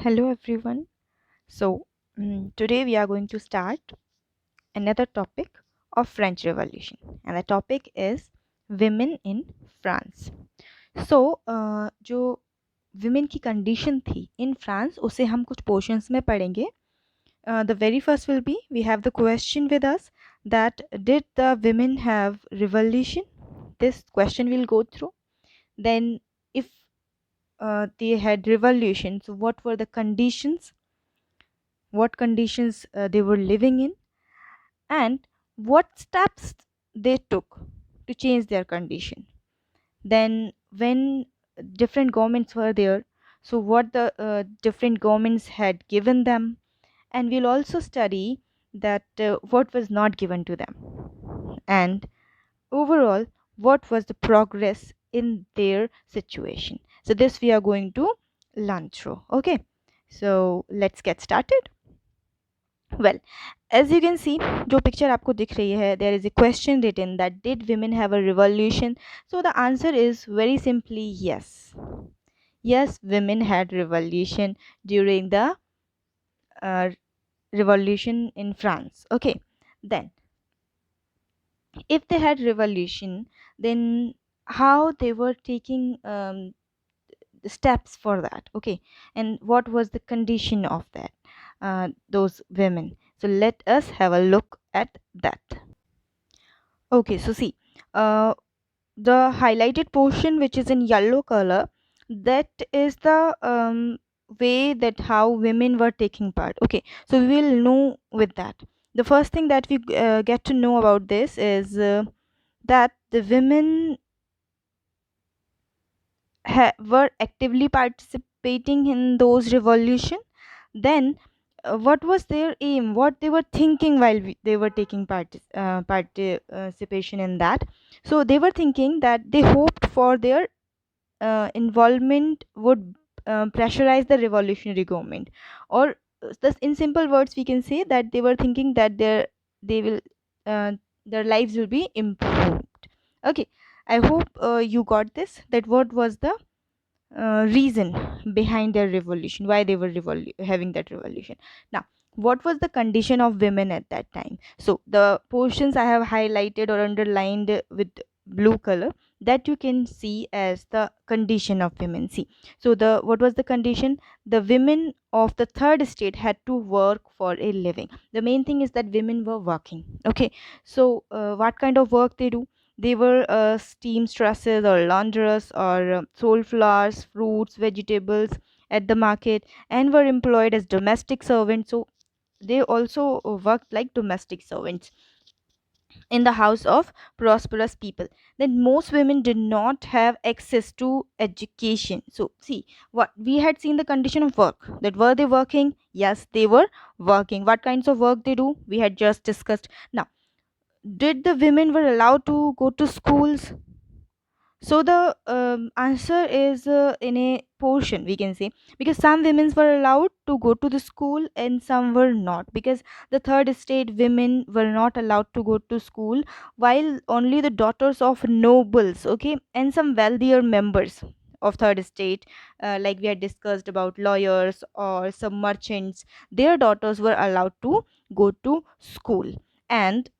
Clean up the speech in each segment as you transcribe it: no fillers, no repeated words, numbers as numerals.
Hello everyone. Today we are going to start another topic of French Revolution, and the topic is women in France. जो women की condition थी in France उसे हम कुछ portions में पढ़ेंगे. The very first will be we have the question with us that did the women have revolution? This question will go through. Then if they had revolution, so what were the conditions, what conditions they were living in, and what steps they took to change their condition. Then, when different governments were there, so what the different governments had given them, and we'll also study that what was not given to them, and overall, what was the progress in their situation. So, this we are going to learn through. Okay, so let's get started. Well, as you can see, जो picture आपको दिख रही है, there is a question written that did women have a revolution? So the answer is very simply yes. Yes, women had revolution during the uh, revolution in France. Okay, then if they had revolution, then how they were taking the steps for that. Okay, and what was the condition of that those women? So let us have a look at that. Okay, so see, uh, the highlighted portion which is in yellow color, that is the way that how women were taking part. Okay, so we will know with that. The first thing that we get to know about this is that the women were actively participating in those revolution. Then what was their aim, what they were thinking while they were taking participation in that. So they were thinking that they hoped for their involvement would pressurize the revolutionary government, or thus in simple words we can say that they were thinking that they will uh, their lives will be improved. Okay, I hope you got this, that what was the reason behind their revolution, why they were having that revolution. Now, what was the condition of women at that time? So the portions I have highlighted or underlined with blue color, that you can see as the condition of women. See, so the what was the condition? The women of the third state had to work for a living. The main thing is that women were working. Okay, so what kind of work they do? They were seamstresses or laundress or sold flowers, fruits, vegetables at the market, and were employed as domestic servants. So they also worked like domestic servants in the house of prosperous people. Then most women did not have access to education. So see, what we had seen, the condition of work, that were they working? Yes, they were working. What kinds of work they do, we had just discussed. Now, did the women were allowed to go to schools? So the answer is in a portion we can say, because some women were allowed to go to the school and some were not, because the third state women were not allowed to go to school, while only the daughters of nobles, okay, and some wealthier members of third state, like we had discussed about lawyers or some merchants, their daughters were allowed to go to school. And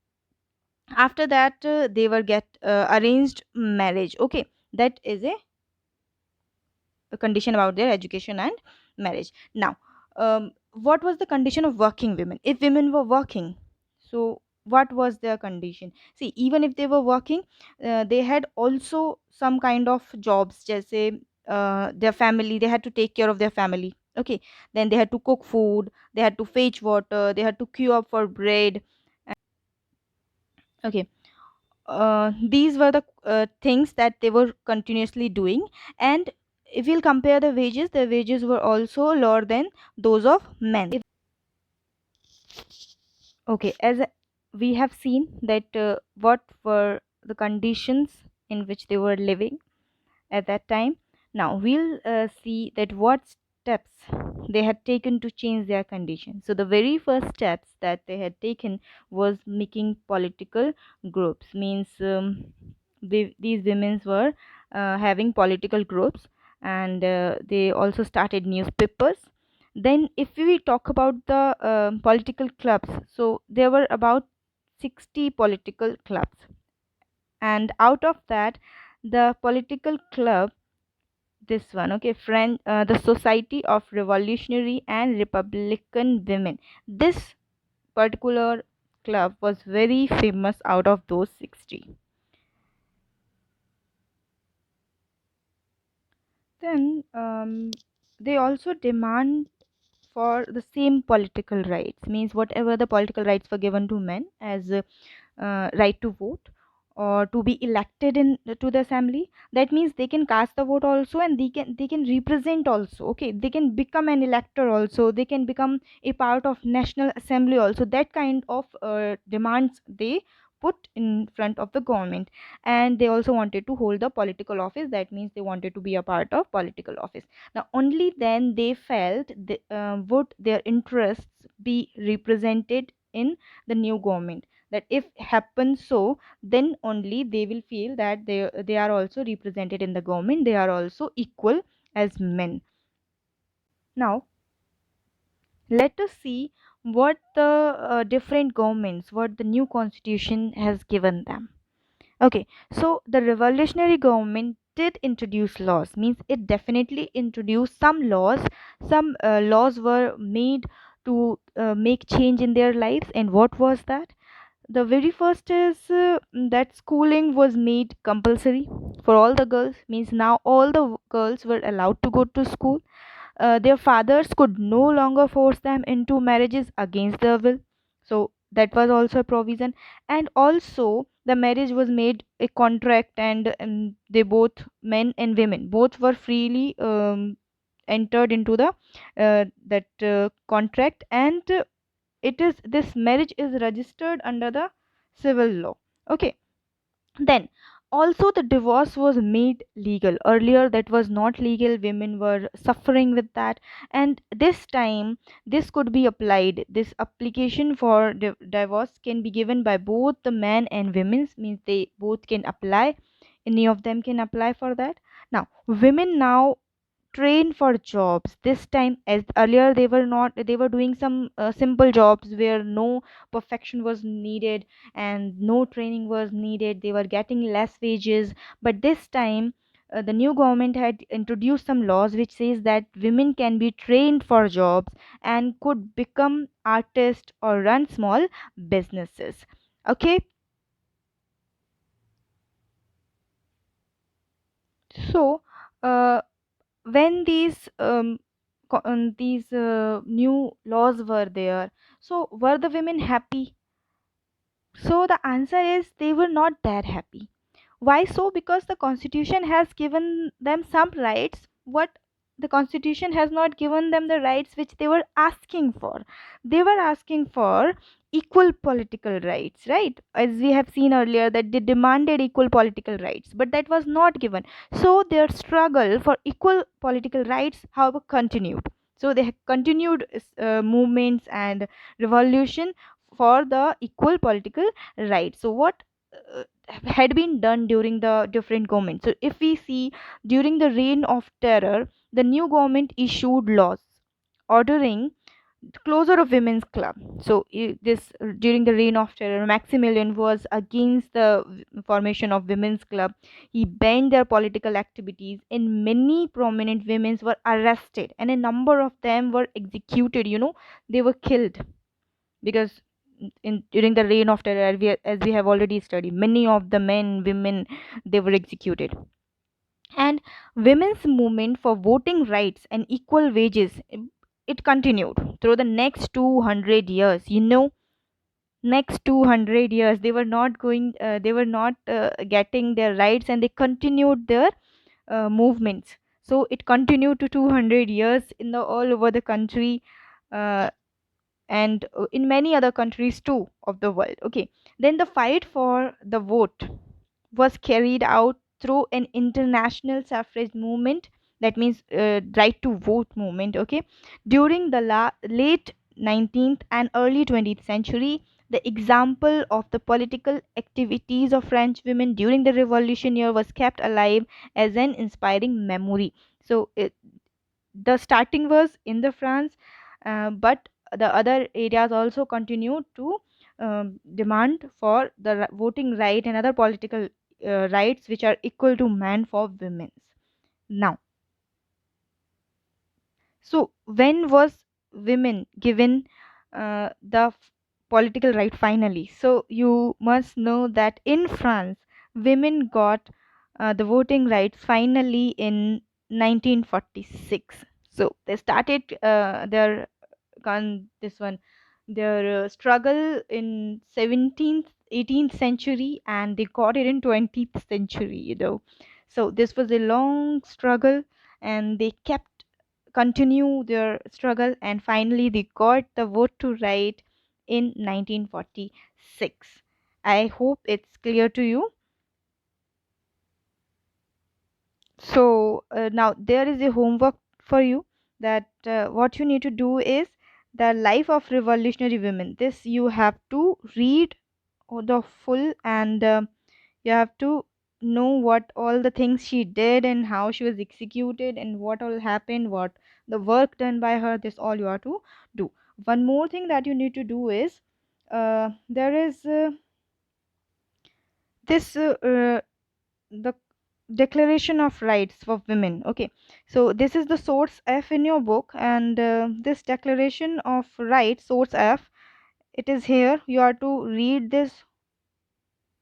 after that they were get arranged marriage. Okay, that is a condition about their education and marriage. Now, what was the condition of working women? If women were working, so what was their condition? See, even if they were working, they had also some kind of jobs, just say their family, they had to take care of their family. Okay, then they had to cook food, they had to fetch water, they had to queue up for bread. Okay, these were the things that they were continuously doing. And if we'll compare the wages were also lower than those of men. Okay, as we have seen that what were the conditions in which they were living at that time. Now we'll see that what steps they had taken to change their condition. So the very first steps that they had taken was making political groups. Means these women were having political groups, and they also started newspapers, Then if we talk about the political clubs, so there were about 60 political clubs, and out of that, the political club, this one, okay, French, the Society of Revolutionary and Republican Women, this particular club was very famous out of those 60. Then they also demand for the same political rights, means whatever the political rights were given to men as right to vote or to be elected in to the assembly, that means they can cast the vote also, and they can represent also, okay, they can become an elector also, they can become a part of national assembly also. That kind of demands they put in front of the government. And they also wanted to hold the political office, that means they wanted to be a part of political office. Now only then they felt would their interests be represented in the new government, that if happens so, then only they will feel that they are also represented in the government, they are also equal as men. Now let us see what the different governments, what the new constitution has given them. Okay, so the revolutionary government did introduce laws, means it definitely introduced some laws. Some laws were made to make change in their lives. And what was that? The very first is that schooling was made compulsory for all the girls, means now all the girls were allowed to go to school. Their fathers could no longer force them into marriages against their will. So that was also a provision. And also the marriage was made a contract, and they both, men and women, both were freely entered into the that contract. And it is, this marriage is registered under the civil law. Okay. Then also the divorce was made legal. Earlier that was not legal, women were suffering with that. And this time this could be applied, this application for divorce can be given by both the men and women, means they both can apply, any of them can apply for that. Now women now train for jobs this time, as earlier they were not, they were doing some simple jobs where no perfection was needed and no training was needed, they were getting less wages. But this time the new government had introduced some laws which says that women can be trained for jobs and could become artists or run small businesses. Okay. So uh, when these new laws were there, so were the women happy? So the answer is they were not that happy. Why so? Because the constitution has given them some rights, what the constitution has not given them the rights which they were asking for. They were asking for equal political rights, right? As we have seen earlier, that they demanded equal political rights, but that was not given. So their struggle for equal political rights, however, continued. So they continued movements and revolution for the equal political rights. So what had been done during the different governments? So if we see, during the reign of terror, the new government issued laws ordering closure of women's club. So this during the reign of terror, Maximilian was against the formation of women's club. He banned their political activities, and many prominent women were arrested, and a number of them were executed, they were killed. Because in during the reign of terror, as we have already studied, many of the men, women, they were executed. And women's movement for voting rights and equal wages, it continued through the next 200 years. Next 200 years they were not going, they were not getting their rights, and they continued their movements. So it continued to 200 years in the all over the country, uh, and in many other countries too of the world. Okay. Then the fight for the vote was carried out through an international suffrage movement, that means right to vote movement. Okay. During the late 19th and early 20th century, the example of the political activities of French women during the revolution year was kept alive as an inspiring memory. So the starting was in the France, but the other areas also continued to demand for the voting right and other political rights which are equal to man for women's. Now, so when was women given the political right finally? So you must know that in France, women got the voting rights finally in 1946. So they started this one their struggle in 17th 18th century, and they got it in 20th century, so this was a long struggle, and they kept continue their struggle, and finally they got the vote to right in 1946. I hope it's clear to you. So now there is a homework for you, that what you need to do is the life of revolutionary women. This you have to read the full, and you have to know what all the things she did and how she was executed and what all happened, what the work done by her. This all you have to do. One more thing that you need to do is there is this the Declaration of Rights for Women. Okay, so this is the source F in your book, and this Declaration of Rights, source F, it is here. You are to read this,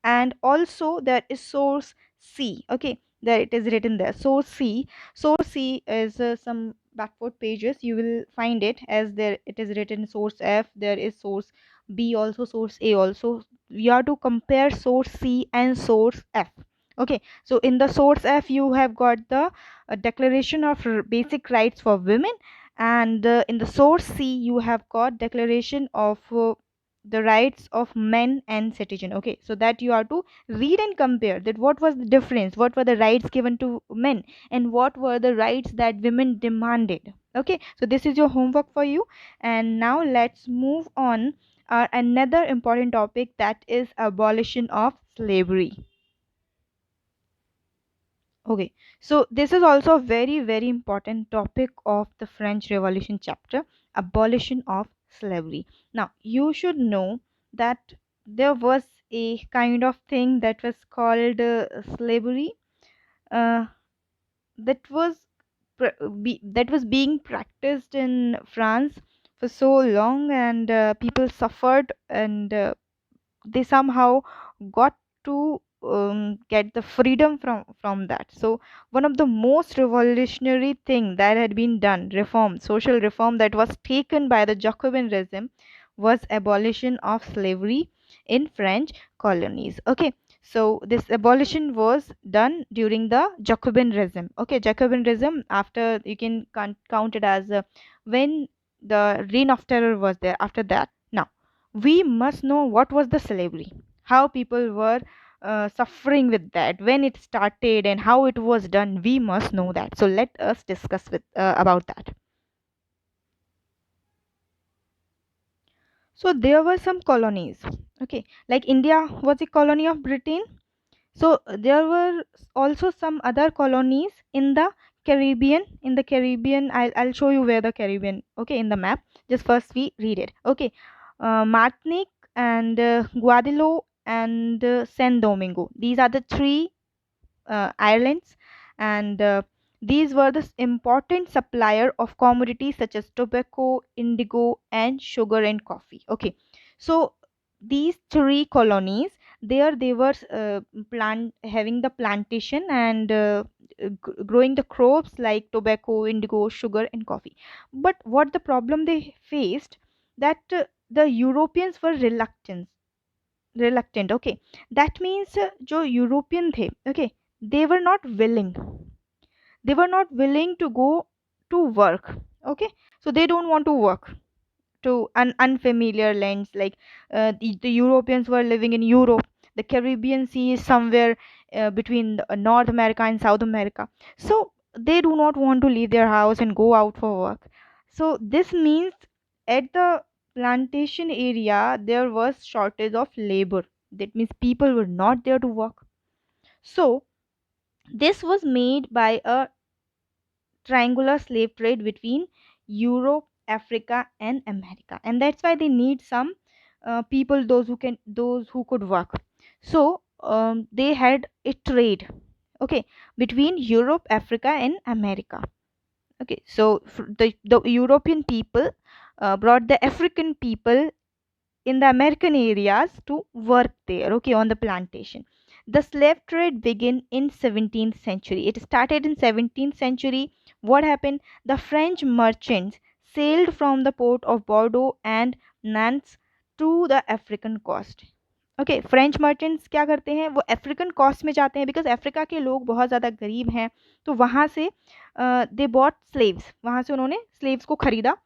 and also there is source C. Okay, there it is written there. Source C is some backward pages. You will find it as there. It is written source F. There is source B also, source A also. You have to compare source C and source F. Okay, so in the source F you have got the Declaration of Basic Rights for Women, and in the source C you have got Declaration of the rights of men and citizen. Okay, so that you are to read and compare that what was the difference, what were the rights given to men, and what were the rights that women demanded. Okay, so this is your homework for you. And now let's move on another important topic, that is abolition of slavery. Okay, so this is also a very, very important topic of the French Revolution chapter, abolition of slavery. Now, you should know that there was a kind of thing that was called slavery, uh, that was that was being practiced in France for so long, and people suffered, and they somehow got to get the freedom from that. So one of the most revolutionary thing that had been done, reform, social reform, that was taken by the Jacobin regime, was abolition of slavery in French colonies. Okay, so this abolition was done during the Jacobin regime. Okay, Jacobin regime, after you can count it as when the reign of terror was there after that. Now we must know what was the slavery, how people were suffering with that, when it started, and how it was done. We must know that. So let us discuss with about that. So there were some colonies. Okay, like India was a colony of Britain. So there were also some other colonies in the Caribbean. In the Caribbean, I'll show you where the Caribbean. Okay, in the map. Just first we read it. Okay, Martinique and Guadeloupe and Saint Domingo. These are the three islands, and these were the important supplier of commodities such as tobacco, indigo, and sugar and coffee. Okay, so these three colonies, there they were plant having the plantation, and growing the crops like tobacco, indigo, sugar, and coffee. But what the problem they faced, that the Europeans were reluctant. Okay, that means जो European थे, okay, they were not willing, to go to work. Okay, so they don't want to work to unfamiliar lands, like the Europeans were living in Europe. The Caribbean Sea is somewhere between North America and South America. So they do not want to leave their house and go out for work. So this means at the plantation area there was shortage of labor. That means people were not there to work. So this was made by a triangular slave trade between Europe, Africa, and America, and that's why they need some people, those who could work. So they had a trade, okay, between Europe, Africa, and America. Okay, so the European people brought the African people in the American areas to work there, okay, on the plantation. The slave trade began in 17th century. It started in 17th century. What happened? The French merchants sailed from the port of Bordeaux and Nantes to the African coast. Okay, French merchants क्या करते हैं, वो African cost में जाते हैं, because Africa के लोग बहुत ज़्यादा गरीब हैं, तो वहाँ से दे बॉट स्लेव्स, वहाँ से उन्होंने स्लेव्स को खरीदा,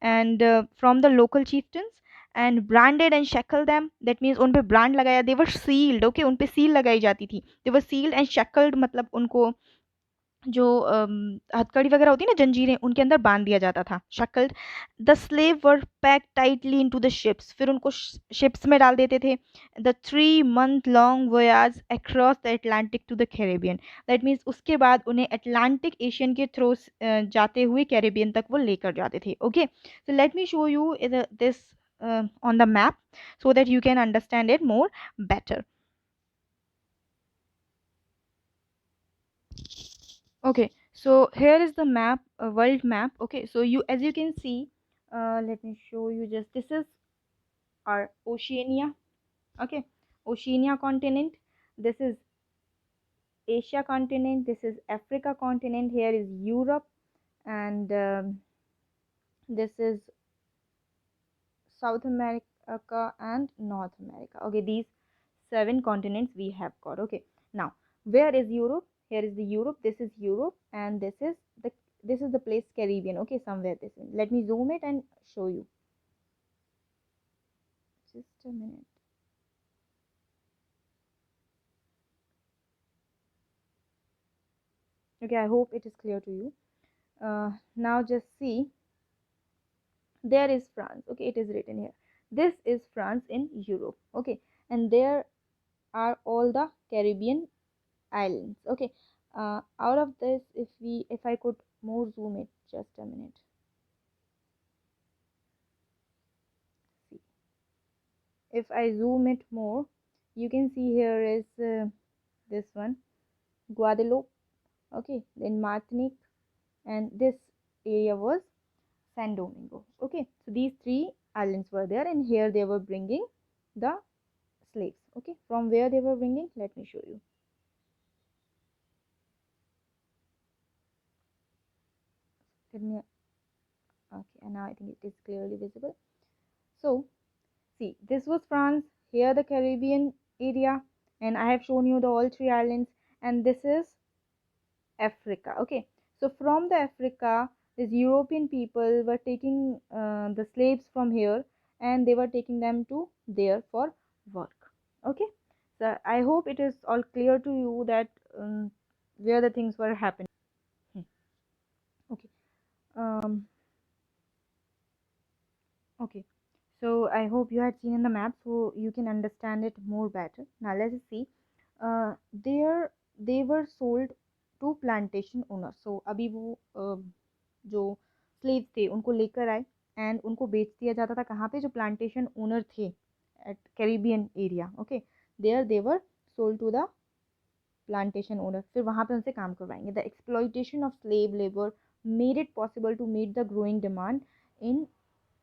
and from the local chieftains and branded and shackle them, that means उन पे ब्रांड लगाया, दे वर सील्ड, ओके, उन पे सील लगाई जाती थी, दे वर सील्ड एंड शेकल्ड, मतलब उनको जो हथकड़ी वगैरह होती है ना, जंजीरें, उनके अंदर बांध दिया जाता था, shackled. The slave were pack tightly into the ships, फिर उनको शिप्स में डाल देते थे। The 3 month long voyage across the Atlantic to the Caribbean, that means उसके बाद उन्हें अटलांटिक एशियन के थ्रू जाते हुए कैरेबियन तक वो लेकर जाते थे। Okay, so let me show you this on the map so that you can understand it more better. Okay, so here is the map, world map. Okay, so you, as you can see, let me show you, just this is our Oceania. Okay, Oceania continent, this is Asia continent, this is Africa continent, here is Europe, and this is South America and North America. Okay, these 7 continents we have got. Okay, now where is Europe? Here is the Europe, this is Europe, and this is the place Caribbean. Okay, somewhere this in. Let me zoom it and show you. Just a minute. Okay, I hope it is clear to you. Now just see, there is France. Okay, it is written here. This is France in Europe. Okay, and there are all the Caribbean islands. Okay, out of this, if I could more zoom it, just a minute. See, if I zoom it more, you can see here is this one, Guadeloupe. Okay, then Martinique, and this area was San Domingo. Okay, so these 3 islands were there, and here they were bringing the slaves. Okay, from where they were bringing, let me show you. Let me, okay, and now I think it is clearly visible. So see, this was France, here the Caribbean area, and I have shown you the all 3 islands, and this is Africa. Okay, so from the Africa, these European people were taking the slaves from here, and they were taking them to there for work. Okay, so I hope it is all clear to you that where the things were happening. Hmm. Okay. Um, okay. So I hope you had seen in the map, so you can understand it more better. Now let's see. There they were sold to plantation owners. So अभी वो जो slaves थे उनको लेकर आए, and उनको बेच दिया जाता था कहाँ पे, जो प्लांटेशन ओनर थे at Caribbean area. Okay, there they were sold to the plantation owner, फिर वहाँ पे उनसे काम करवाएंगे। The exploitation of slave labour made it possible to meet the growing demand in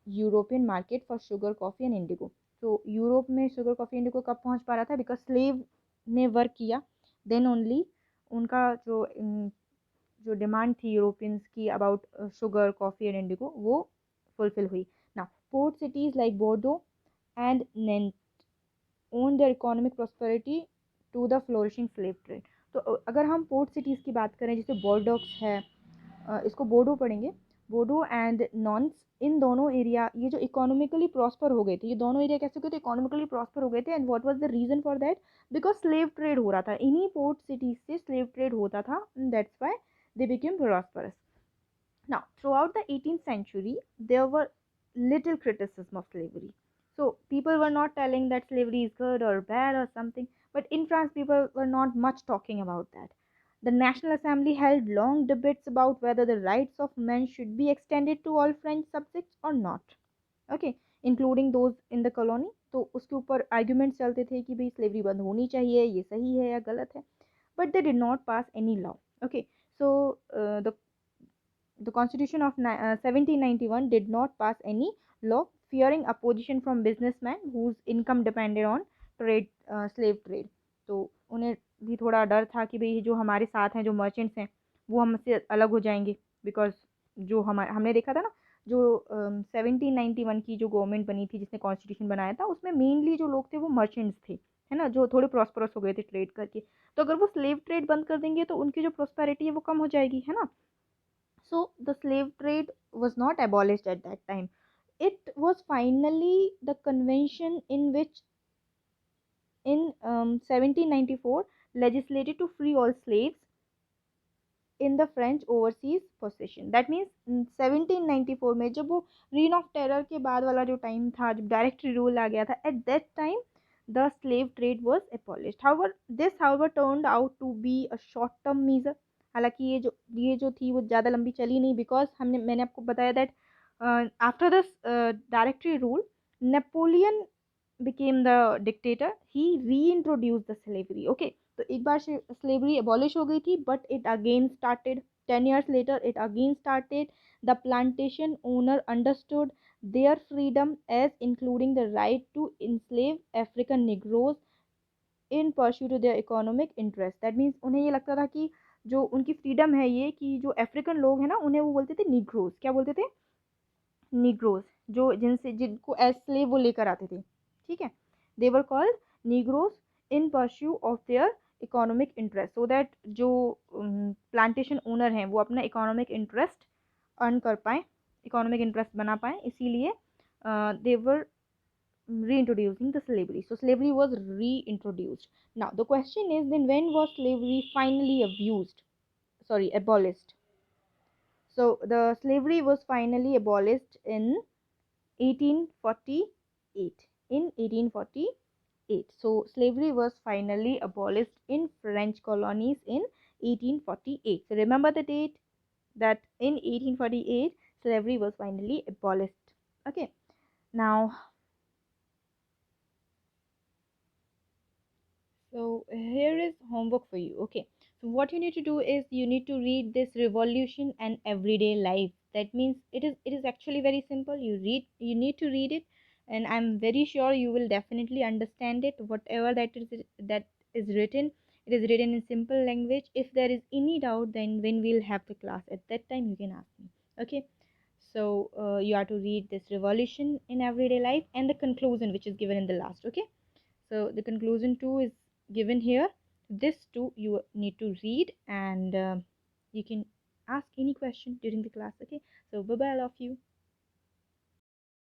European market for sugar, coffee and indigo. तो Europe में sugar, coffee, indigo कब पहुँच पा रहा था? बिकॉज स्लेव ने वर्क किया, देन ओनली उनका जो डिमांड थी यूरोपियंस की about sugar, coffee and indigo, वो फुलफिल हुई। ना port cities like Bordeaux and Nantes own the economic prosperity to the flourishing slave trade. तो अगर हम पोर्ट सिटीज़ की बात करें, जैसे बोर्डोक्स है, इसको बोर्डो पढ़ेंगे, बोर्डो एंड नॉन्स, इन दोनों एरिया ये जो इकोनॉमिकली प्रॉस्पर हो गए थे, ये दोनों एरिया कैसे हो गए थे? इकोनॉमिकली प्रॉस्पर हो गए थे। And what was the reason for that? Because slave trade हो रहा था, इन्हीं पोर्ट सिटीज़ से स्लेव ट्रेड होता था, that's why they became prosperous. Now, throughout the 18th century, there were little criticism of slavery. So, people were not telling that slavery is good or bad or something. But in France, people were not much talking about that. The National Assembly held long debates about whether the rights of men should be extended to all French subjects or not, okay, including those in the colony. तो उसके ऊपर arguments चलते थे कि भाई slavery बंद होनी चाहिए, ये सही है या गलत है, but they did not pass any law. Okay, so the constitution of 1791 did not pass any law, fearing opposition from businessmen whose income depended on trade, slave trade. तो उन्हें भी थोड़ा डर था कि भाई जो हमारे साथ हैं, जो मर्चेंट्स हैं, वो हमसे अलग हो जाएंगे, बिकॉज जो हमने देखा था ना, जो 1791 की जो गवर्नमेंट बनी थी, जिसने कॉन्स्टिट्यूशन बनाया था, उसमें मेनली जो लोग थे वो मर्चेंट्स थे, है ना, जो थोड़े प्रॉस्परस हो गए थे ट्रेड करके। तो अगर वो स्लेव ट्रेड बंद कर देंगे तो उनकी जो प्रोस्पेरिटी है वो कम हो जाएगी, है ना। So the slave trade was not abolished at that time. It was finally the convention in which in 1794 legislated to free all slaves in the French overseas possession. That means 1794 में जब वो reign of terror के बाद वाला जो time था, जब directory rule आ गया था, at that time the slave trade was abolished. However, this however turned out to be a short term measure. हालांकि ये जो थी वो ज़्यादा लंबी चली नहीं, बिकॉज मैंने आपको बताया that after this directory rule Napoleon became the dictator, he reintroduced the slavery. Okay, तो एक बार slavery abolish हो गई थी, but it again started 10 years later, it again started. The plantation owner understood their freedom as including the right to enslave African Negroes in pursuit to their economic interest. That means उन्हें ये लगता था कि जो उनकी freedom है ये, कि जो अफ्रीकन लोग हैं ना, उन्हें वो बोलते थे निग्रोज। क्या बोलते थे? निग्रोज, जो जिनको एज स्लेव वो लेकर आते थे, ठीक है, they were called negroes in pursuit of their economic interest, so that जो प्लांटेशन ओनर हैं वो अपना इकोनॉमिक इंटरेस्ट अर्न कर पाए, इकोनॉमिक इंटरेस्ट बना पाए, इसीलिए दे वर reintroducing the slavery. So slavery was reintroduced. Now the question is, then when was slavery finally abused, sorry, abolished? So the slavery was finally abolished in 1848. In 1848. So slavery was finally abolished in French colonies in 1848. So remember the date, that in 1848 slavery was finally abolished. Okay. Now, so here is homework for you. Okay. So what you need to do is you need to read this Revolution and Everyday Life. That means it is actually very simple. You need to read it, and I'm very sure you will definitely understand it. Whatever that is written, it is written in simple language. If there is any doubt, then when we'll have the class, at that time you can ask me. Okay. So you have to read this Revolution in Everyday Life and the conclusion, which is given in the last. Okay. So the conclusion too is given here. This too you need to read, and you can ask any question during the class. Okay. So bye bye, all of you.